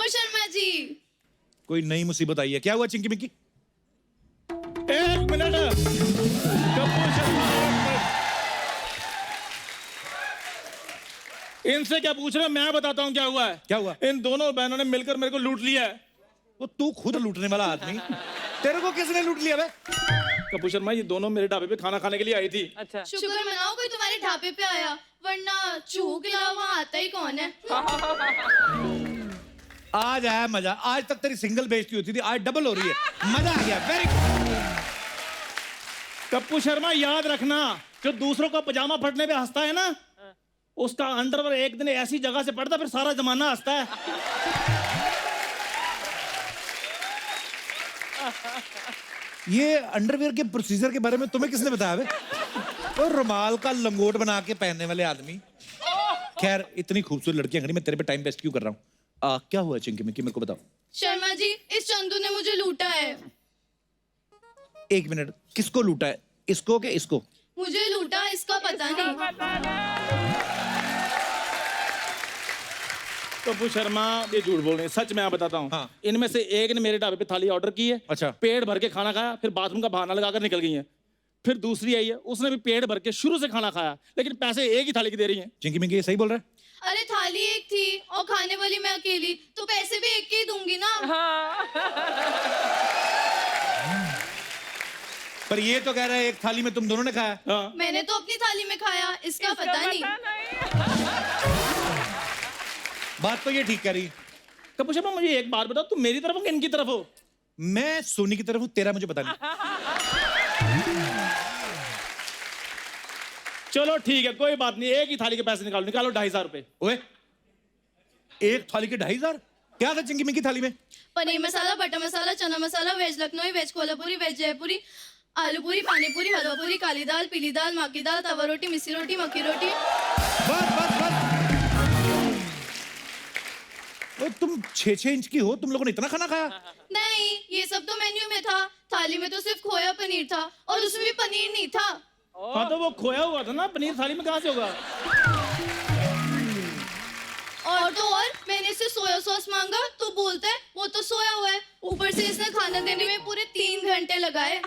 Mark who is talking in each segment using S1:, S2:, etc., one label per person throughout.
S1: ओ शर्मा जी,
S2: कोई नई मुसीबत आई है? क्या हुआ चिंकी मिक्की?
S3: एक मिनट कपूर शर्मा, इनसे क्या पूछ रहे हो? मैं बताता हूँ क्या हुआ है।
S2: क्या हुआ?
S3: इन दोनों बहनों ने मिलकर मेरे को लूट लिया है।
S2: वो तू खुद लूटने वाला आदमी, तेरे को किसने लूट लिया बे?
S3: कपूर शर्मा, ये दोनों मेरे ढाबे पे खाना खाने के लिए आई थी।
S4: अच्छा
S1: शुक्र मनाओ कोई तुम्हारे ढाबे पे आया, वरना चूहो के अलावा आता ही कौन है।
S2: आज आया मजा। आज तक तेरी सिंगल बेइज्जती होती थी, आज डबल हो रही है। मजा आ गया। वेरी
S3: कपूर शर्मा, याद रखना, जो दूसरों का पजामा फटने पे हंसता है ना, उसका अंडरवेयर एक दिन ऐसी जगह से पड़ता फिर सारा जमाना हंसता है।
S2: ये अंडरवियर के प्रोसीजर के बारे में तुम्हें किसने बताया बे? तो रुमाल का लंगोट बना के पहनने वाले आदमी। खैर, इतनी खूबसूरत लड़कियां खड़ी, मैं तेरे पे टाइम वेस्ट क्यों कर रहा हूँ? क्या हुआ चिंकी मिक्की, मेरे को बताओ।
S1: शर्मा जी, इस चंदू ने मुझे लूटा है।
S2: एक मिनट, किसको लूटा है? इसको के इसको?
S1: मुझे लूटा, इसका पता नहीं।
S3: कपूर शर्मा, ये झूठ बोल रहे हैं, सच मैं बताता हूँ।
S2: हाँ।
S3: इनमें से एक ने मेरे ढाबे पे थाली ऑर्डर की है।
S2: अच्छा।
S3: पेट भर के खाना खाया, फिर बाथरूम का बहाना लगाकर निकल गई है। फिर दूसरी आई है, उसने भी पेट भर के शुरू से खाना खाया, लेकिन पैसे एक ही थाली की दे रही है।
S2: चिंकी मिक्की ये सही बोल रहा है?
S1: अरे थाली एक थी और खाने वाली मैं अकेली, तो पैसे भी एक के ही दूंगी ना।
S2: पर ये तो कह रहा है एक थाली में तुम दोनों ने खाया।
S3: हाँ।
S1: मैंने तो अपनी थाली में खाया, इसका पता नहीं।
S2: बात तो ये ठीक कह रही।
S3: कपूर शर्मा, मुझे एक बात बताओ, तुम मेरी तरफ हो कि इनकी तरफ हो?
S2: मैं सोनी की तरफ हूँ, तेरा मुझे पता नहीं।
S3: चलो ठीक है, कोई बात नहीं, एक ही थाली के पैसे निकालो, निकालो 2,500 रुपए।
S2: ओए, एक थाली के 2,500? क्या था चिंकी मिक्की थाली में?
S1: Paneer masala, butter masala, chana masala, veg Lucknow, veg Kolhapuri, veg Jaipuri, aloo puri, पानी पूरी, हलवा पूरी, काली दाल, पीली दाल, माँ की दाल, तवा रोटी, मिस्सी रोटी, मक्की रोटी।
S2: बस बस बस। ओ, तुम 6-6 इंच की हो, तुम लोगों ने इतना खाना खाया?
S1: नहीं, ये सब तो मेन्यू में था। थाली में तो सिर्फ खोया पनीर था और उसमें भी पनीर नहीं था।
S3: हाँ तो वो खोया हुआ था ना, पनीर थाली में कहाँ से होगा?
S1: और तो और, मैंने इससे सोया सॉस मांगा तो बोलता है वो तो सोया हुआ है। ऊपर से इसने खाना देने में पूरे 3 घंटे लगाए।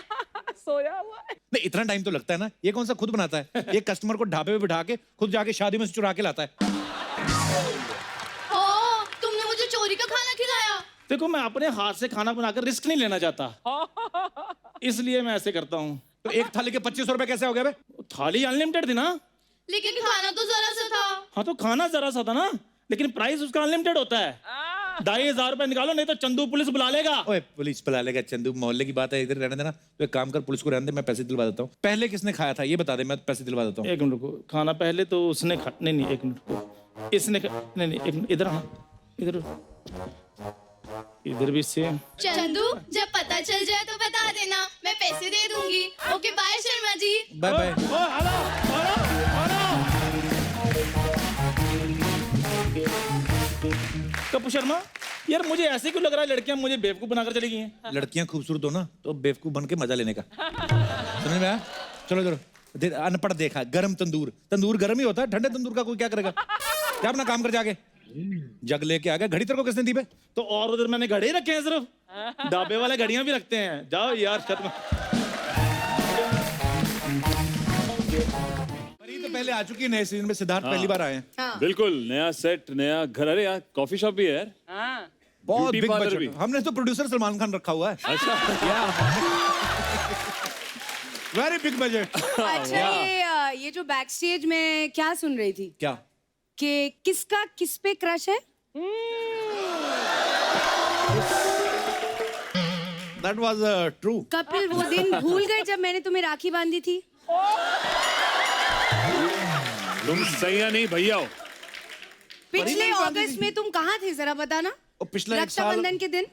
S4: सोया हुआ है।
S2: नहीं, इतना टाइम तो लगता है ना। ये कौन सा खुद बनाता है? ये कस्टमर को ढाबे पे बिठा के खुद जाके शादी में से चुरा के लाता है।
S1: तुमने मुझे चोरी का खाना खिलाया।
S3: देखो, मैं अपने हाथ से खाना बनाकर रिस्क नहीं लेना चाहता, इसलिए मैं ऐसे करता हूँ।
S2: तो एक थाली के 2500 रुपए कैसे हो गए बे?
S3: थाली अनलिमिटेड थी ना।
S1: लेकिन खाना तो जरा सा था।
S3: हाँ तो खाना जरा सा था ना, लेकिन प्राइस उसका अनलिमिटेड होता है। 2,500 रुपए निकालो, नहीं तो चंदू पुलिस बुला लेगा।
S2: ओए, पुलिस बुला लेगा? चंदू मोहल्ले की बात है, इधर रहने देना। तो एक काम कर, पुलिस को रहने दे, मैं पैसे दिलवा देता हूँ। पहले किसने खाया था ये बता दे, मैं पैसे दिलवा देता हूँ।
S3: एक मिनट रुको, खाना पहले तो उसने खा... नहीं, एक मिनट रुको, इसने नहीं, एक मिनट, इधर आना, इधर, इधर भी सेम।
S1: चंदू, जब पता चल जाए तो बता देना, मैं पैसे दे दूंगी। Okay, bye Sharma ji.
S2: Bye bye.
S3: Kapoor Sharma, यार मुझे ऐसे क्यों लग रहा है लड़कियां मुझे बेवकूफ बनाकर चली गई हैं?
S2: लड़कियां खूबसूरत हो ना, तो बेवकूफ बन के मजा लेने का। समझ में आया? चलो चलो। अनपढ़ देखा, गरम तंदूर, तंदूर गरम ही होता है, ठंडे तंदूर का कोई क्या करेगा? क्या अपना काम कर जाके। जग लेके आ गया। घड़ी तेरे को किसने दी बे?
S3: तो और उधर मैंने घड़े रखे हैं, सिर्फ ढाबे वाले घड़ियां भी रखते हैं। जाओ यार, शर्मा।
S2: परी तो पहले आ चुकी है नए सीजन में, सिद्धार्थ पहली बार आए हैं।
S5: बिल्कुल नया सेट, नया घर। अरे यार कॉफी शॉप भी है यार।
S4: हाँ।
S2: बहुत
S5: ब्यूटी
S2: बिग
S5: पार्लर
S2: बजट।
S5: भी।
S2: हमने तो प्रोड्यूसर सलमान खान रखा हुआ है। Very big budget.
S4: अच्छा, ये जो बैक स्टेज में क्या सुन रही थी
S2: क्या?
S4: कि किसका किस पे क्रश है?
S2: That was true.
S4: कपिल, वो दिन भूल गए जब मैंने तुम्हें राखी बांधी थी?
S5: तुम सैया नहीं भैया हो।
S4: पिछले अगस्त में तुम कहाँ थे जरा बताना?
S2: और पिछला एक साल,
S4: रक्षाबंधन के दिन।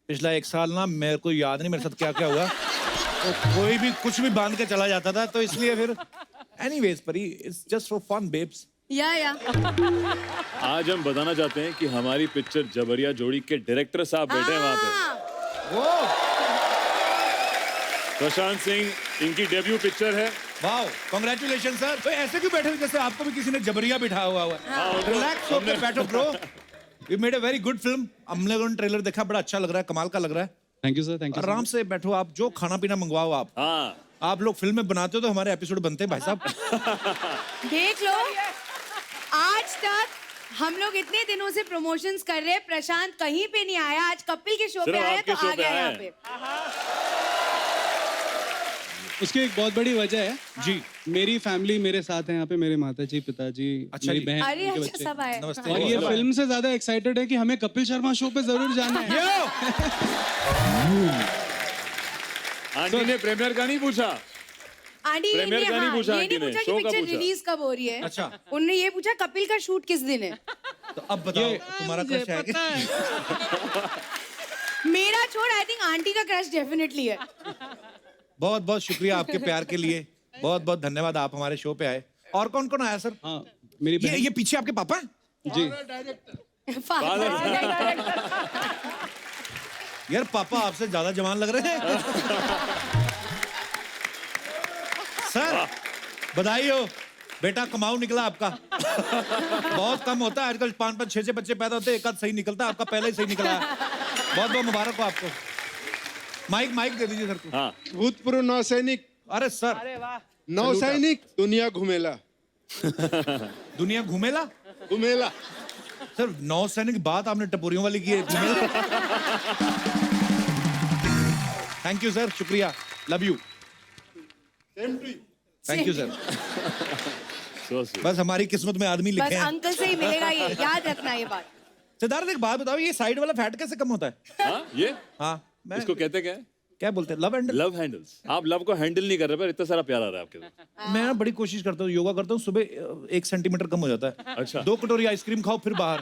S2: पिछला एक साल ना मेरे को याद नहीं मेरे साथ क्या क्या हुआ। तो कोई भी कुछ भी बांध के चला जाता था, तो इसलिए फिर anyways Pari, it's just for fun babes.
S4: या
S5: आज हम बताना चाहते हैं कि हमारी पिक्चर जबरिया जोड़ी के डायरेक्टर साहब बैठे हैं वहाँ पे।
S2: वो
S5: प्रशांत सिंह, इनकी डेब्यू पिक्चर है।
S2: Wow, congratulation sir. तो ऐसे क्यों बैठे हो जैसे आपको भी किसी ने जबरिया बिठाया हुआ है? रिलैक्स होकर बैठो bro. You made a very good film. हम लोगों ने ट्रेलर देखा, बड़ा अच्छा लग रहा है, कमाल का लग रहा है।
S6: Thank you sir, thank you.
S2: आराम से बैठो आप, जो खाना पीना मंगवाओ आप।
S5: हाँ
S2: आप लोग फिल्म में बनाते हो तो हमारे एपिसोड बनते हैं भाई साहब।
S4: देख लो, आज तक हम लोग इतने दिनों से प्रमोशंस कर रहे हैं, प्रशांत कहीं पे नहीं आया, आज कपिल के शो पे
S5: सिर्फ
S4: आया
S5: आपके
S4: तो
S5: शो
S4: आ
S5: पे
S4: गया
S5: आया
S4: यहाँ
S5: है।
S4: पे।
S6: उसकी एक बहुत बड़ी वजह है
S2: जी,
S6: मेरी फैमिली मेरे साथ है यहाँ पे, मेरे माताजी, पिताजी,
S2: अच्छा
S6: मेरी
S2: जी।
S6: बहन,
S4: अरे
S6: उनके
S4: अच्छा,
S6: बच्चे।
S4: सब आए।
S2: नमस्ते।
S6: और ये फिल्म से ज्यादा एक्साइटेड है कि हमें कपिल शर्मा शो पे जरूर जाना है।
S5: आंटी ने प्रीमियर का नहीं पूछा।
S4: आंटी
S5: प्रीमियर का नहीं पूछा
S4: ये
S5: आंटी
S4: नहीं
S5: ने,
S4: पूछा
S5: शो
S4: कि
S5: का
S4: पिक्चर
S5: पूछा।
S4: रिलीज कब हो रही है।
S2: अच्छा।
S4: उन्होंने ये पूछा कपिल का शूट किस दिन है।
S2: तो अब बताओ तुम्हारा क्रश है क्या?
S4: मेरा छोड़, आई थिंक आंटी का क्रश डेफिनेटली है।
S2: बहुत बहुत शुक्रिया आपके प्यार के लिए, बहुत बहुत धन्यवाद, आप हमारे शो पे आए। और कौन कौन आया सर?
S6: हाँ, मेरी बहन
S2: ये पीछे आपके पापा हैं?
S6: जी।
S2: यार पापा आपसे ज्यादा जवान लग रहे हैं। सर बधाई हो, बेटा कमाऊ निकला आपका। बहुत कम होता है आजकल, 5-5 6-6 बच्चे पैदा होते हैं, एक आध सही निकलता है, आपका पहले ही सही निकला है। बहुत बहुत मुबारक हो आपको। माइक दे दीजिए सर को।
S5: हाँ
S7: भूतपूर्व नौसैनिक,
S2: अरे सर,
S7: नौसैनिक दुनिया घुमेला,
S2: दुनिया घूमेला।
S7: घुमेला।
S2: सर नौसैनिक बात आपने टपोरियों वाली की है। थैंक यू सर, शुक्रिया, love you,
S7: same to you.
S2: Thank you sir.
S5: so sweet.
S2: बस हमारी किस्मत में आदमी
S4: बस
S2: लिखे हैं।
S4: अंकल से ही मिलेगा ये, याद रखना ये बात।
S2: सिद्धार्थ एक बात बताओ, ये साइड वाला फैट कैसे कम होता है?
S5: हाँ ये
S2: हाँ मैं
S5: इसको कहते क्या है?
S2: क्या बोलते हैं, लव एंड।
S5: Love handles. आप लव को हैंडल नहीं कर रहे पर इतना सारा प्यार आ रहा है आपके साथ।
S2: मैं ना बड़ी कोशिश करता हूँ, योगा करता हूँ, सुबह 1 सेंटीमीटर कम हो जाता है।
S5: अच्छा।
S2: 2 कटोरी आइसक्रीम खाओ फिर बाहर।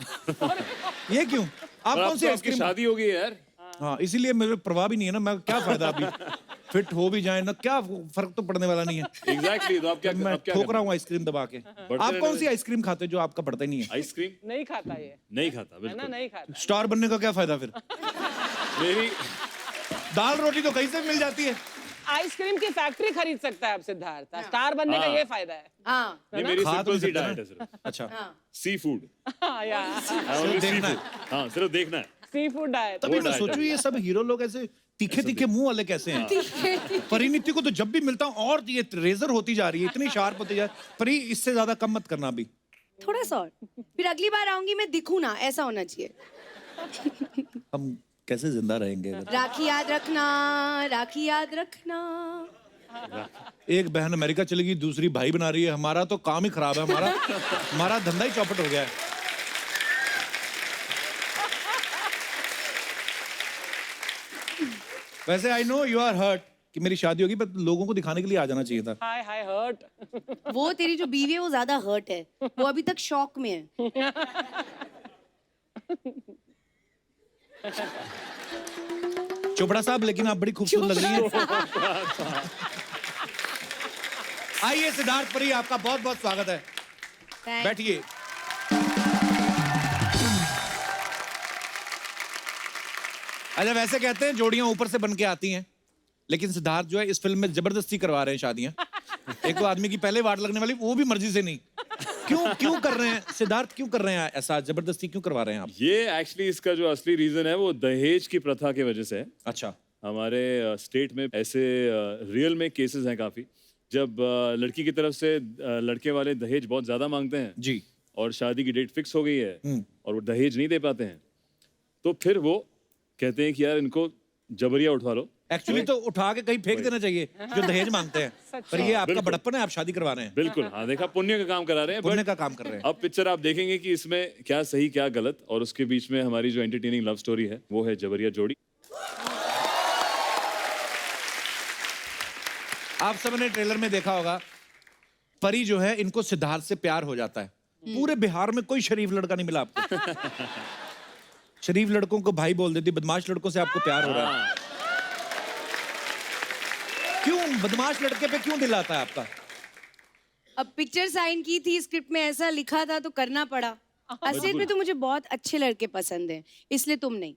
S2: ये क्यों? आप
S5: और
S2: कौन
S5: अब
S2: सी
S5: तो आपकी
S2: आइसक्रीम?
S5: शादी हो गई है यार।
S2: हाँ इसीलिए मेरे प्रभाव भी नहीं है ना, मैं क्या फायदा अभी फिट हो भी जाए ना, क्या फर्क तो पड़ने वाला नहीं है।
S5: एग्जैक्टली तो आप क्या
S2: मैं
S5: अब क्या
S2: ठोक रहा हूँ आइसक्रीम दबा के। आप कौन सी आइसक्रीम खाते हो जो आपका बढ़ता ही नहीं है?
S5: आइसक्रीम
S8: नहीं खाता ये,
S5: नहीं खाता
S8: है ना,
S5: बिल्कुल।
S8: नहीं खाता।
S2: स्टार बनने का क्या फायदा फिर?
S5: मेरी
S2: दाल रोटी तो कहीं से भी मिल जाती है।
S8: आइसक्रीम की फैक्ट्री खरीद सकता है अब सिद्धार्थ, स्टार बनने का
S5: हाँ।
S8: ये फायदा है।
S4: हाँ
S5: नहीं मेरी
S2: खा तो
S5: सिंपल सी
S2: सकते
S5: डाइट
S2: ना।
S5: है सिर्फ
S2: अच्छा,
S5: सी फूड।
S8: हाँ यार,
S2: देखना है।
S5: हाँ सिर्फ देखना है।
S8: Sea food diet.
S2: तभी
S5: वो
S2: मैं
S5: डाइट
S2: सोचूं
S5: है।
S2: ये सब हीरो लोग ऐसे तीखे तीखे मुंह वाले कैसे हैं? परिणीति को तो जब भी मिलता हूँ और ये रेजर होती जा रही है, इतनी शार्प होती जा रही है। परी इससे ज्यादा कम मत करना अभी।
S4: थोड़ा सा और, फिर अगली बार आऊंगी मैं दिखूं ना, ऐसा होना चाहिए।
S2: हम कैसे जिंदा रहेंगे अगर
S4: राखी याद रखना, राखी याद रखना।
S2: एक बहन अमेरिका चली गई, दूसरी भाई बना रही है। हमारा तो काम ही खराब है, हमारा धंधा ही चौपट हो गया है। वैसे I know you are hurt कि मेरी शादी होगी, पर लोगों को दिखाने के लिए आ जाना चाहिए था।
S8: हाय हाय हर्ट।
S4: वो तेरी जो बीवी है वो ज्यादा हर्ट है, वो अभी तक शॉक में है।
S2: चोपड़ा साहब, लेकिन आप बड़ी खूबसूरत लग रही हैं। आइए सिद्धार्थ परी, आपका बहुत बहुत स्वागत है,
S4: Thanks.
S2: बैठिए। अच्छा वैसे कहते हैं जोड़ियां ऊपर से बन के आती हैं, लेकिन सिद्धार्थ जो है इस फिल्म में जबरदस्ती करवा रहे हैं शादियां। एक तो आदमी की पहले वाट लगने वाली, वो भी मर्जी से नहीं। क्यों कर रहे हैं सिद्धार्थ, क्यों कर रहे हैं ऐसा, जबरदस्ती क्यों करवा रहे हैं आप?
S5: ये एक्चुअली इसका जो असली रीजन है वो दहेज की प्रथा की वजह से है।
S2: अच्छा,
S5: हमारे स्टेट में ऐसे रियल में केसेस हैं काफी, जब लड़की की तरफ से लड़के वाले दहेज बहुत ज्यादा मांगते हैं
S2: जी,
S5: और शादी की डेट फिक्स हो गई है और वो दहेज नहीं दे पाते हैं, तो फिर वो कहते हैं कि यार इनको जबरिया उठवा लो।
S2: एक्चुअली तो उठा के कहीं फेंक देना चाहिए जो दहेज मांगते हैं, पर ये आपका
S5: बिल्कुल।
S2: बड़प्पन है, आप शादी करवा रहे हैं,
S5: बिल्कुल हाँ, देखा पुण्य का काम करा रहे हैं।
S2: पुण्य
S5: but
S2: का काम कर रहे हैं।
S5: अब पिक्चर आप देखेंगे कि इसमें क्या सही क्या गलत, और उसके बीच में हमारी जो एंटरटेनिंग लव स्टोरी है वो है जबरिया जोड़ी।
S2: आप सबने ट्रेलर में देखा होगा, परी जो है इनको सिद्धार्थ से प्यार हो जाता है। पूरे बिहार में कोई शरीफ लड़का नहीं मिला आपको। शरीफ लड़कों को भाई बोल देती, बदमाश लड़कों से आपको प्यार हो रहा है। क्यों बदमाश लड़के पे क्यों दिल आता है आपका?
S4: अब पिक्चर साइन की थी, स्क्रिप्ट में ऐसा लिखा था तो करना पड़ा। असलियत में तो मुझे बहुत अच्छे लड़के पसंद हैं, इसलिए तुम नहीं।